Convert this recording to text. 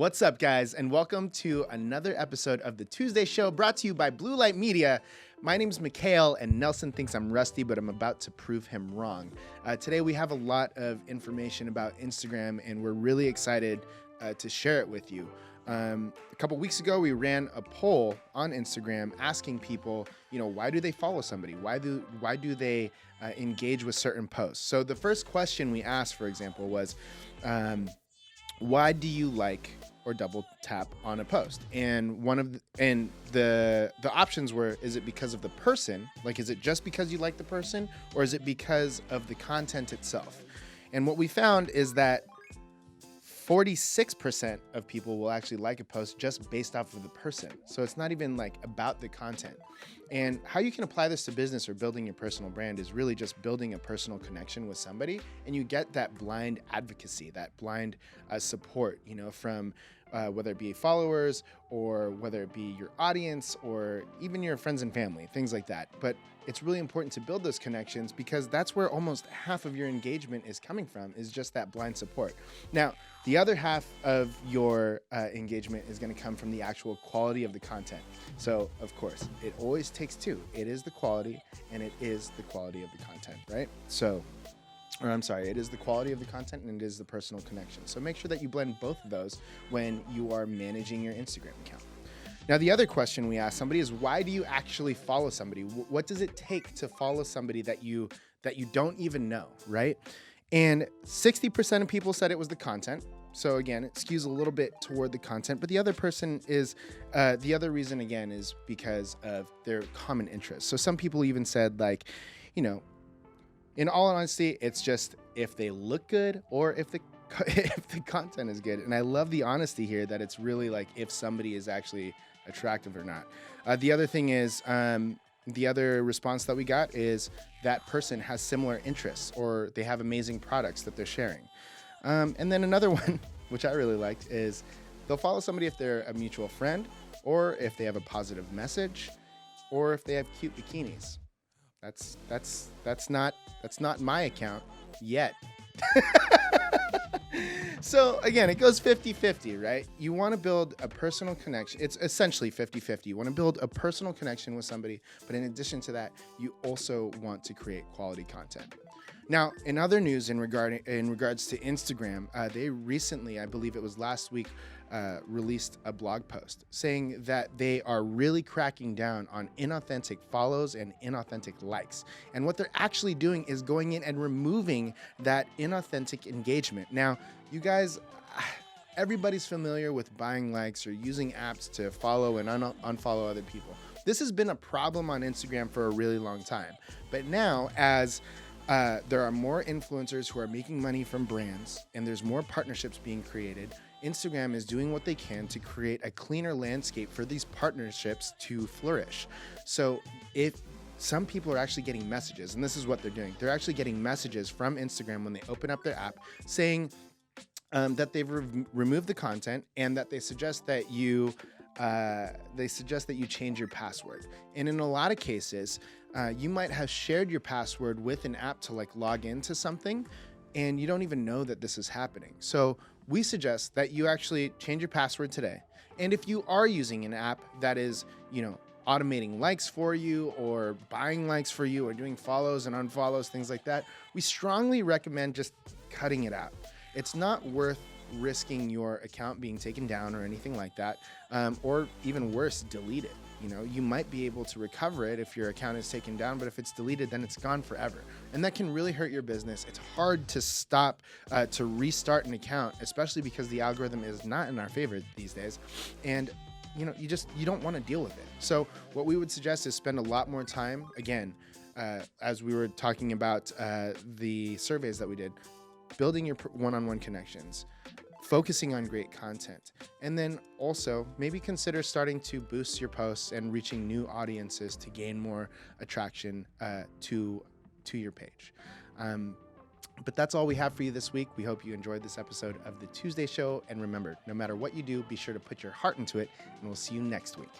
What's up, guys, and welcome to another episode of the Tuesday Show brought to you by Blue Light Media. My name's Mikhail, and Nelson thinks I'm rusty, but I'm about to prove him wrong. Today, we have a lot of information about Instagram, and we're really excited to share it with you. A couple weeks ago, we ran a poll on Instagram asking people, why do they follow somebody? Why do they engage with certain posts? So the first question we asked, for example, was, why do you like or double tap on a post? And the options were, is it because of the person? Like, is it just because you like the person, or is it because of the content itself? And what we found is that 46% of people will actually like a post just based off of the person. So it's not even like about the content. And how you can apply this to business or building your personal brand is really just building a personal connection with somebody, and you get that blind advocacy, that blind support, from whether it be followers or whether it be your audience or even your friends and family, things like that. But it's really important to build those connections because that's where almost half of your engagement is coming from, is just that blind support. Now, the other half of your engagement is going to come from the actual quality of the content. So, of course, it always takes two. It is the quality and it is the quality of the content, right? It is the quality of the content and it is the personal connection. So make sure that you blend both of those when you are managing your Instagram account. Now, the other question we asked somebody is, why do you actually follow somebody? What does it take to follow somebody that you don't even know, right? And 60% of people said it was the content. So again, it skews a little bit toward the content, but the other reason again is because of their common interests. So some people even said, in all honesty, it's just if they look good or if the content is good. And I love the honesty here that it's really like if somebody is actually attractive or not. The other thing is, the other response that we got is that person has similar interests or they have amazing products that they're sharing. And then another one, which I really liked, is they'll follow somebody if they're a mutual friend or if they have a positive message or if they have cute bikinis. That's not my account yet. So again, it goes 50-50, right? You want to build a personal connection. It's essentially 50-50. You want to build a personal connection with somebody, but in addition to that, you also want to create quality content. Now, in other news in regards to Instagram, they recently, I believe it was last week, released a blog post saying that they are really cracking down on inauthentic follows and inauthentic likes. And what they're actually doing is going in and removing that inauthentic engagement. Now, you guys, everybody's familiar with buying likes or using apps to follow and unfollow other people. This has been a problem on Instagram for a really long time. But now, as there are more influencers who are making money from brands and there's more partnerships being created, Instagram is doing what they can to create a cleaner landscape for these partnerships to flourish. So if some people are actually getting messages, and this is what they're doing, they're actually getting messages from Instagram when they open up their app saying that they've removed the content and that they suggest that you change your password. And in a lot of cases, you might have shared your password with an app to log into something, and you don't even know that this is happening. So we suggest that you actually change your password today. And if you are using an app that is, automating likes for you or buying likes for you or doing follows and unfollows, things like that, we strongly recommend just cutting it out. It's not worth risking your account being taken down or anything like that, or even worse, delete it. You might be able to recover it if your account is taken down, but if it's deleted, then it's gone forever. And that can really hurt your business. It's hard to to restart an account, especially because the algorithm is not in our favor these days. And you don't want to deal with it. So what we would suggest is spend a lot more time, again, as we were talking about the surveys that we did, building your one-on-one connections, focusing on great content, and then also maybe consider starting to boost your posts and reaching new audiences to gain more attraction to your page. But that's all we have for you this week. We hope you enjoyed this episode of the Tuesday Show. And remember, no matter what you do, be sure to put your heart into it, and we'll see you next week.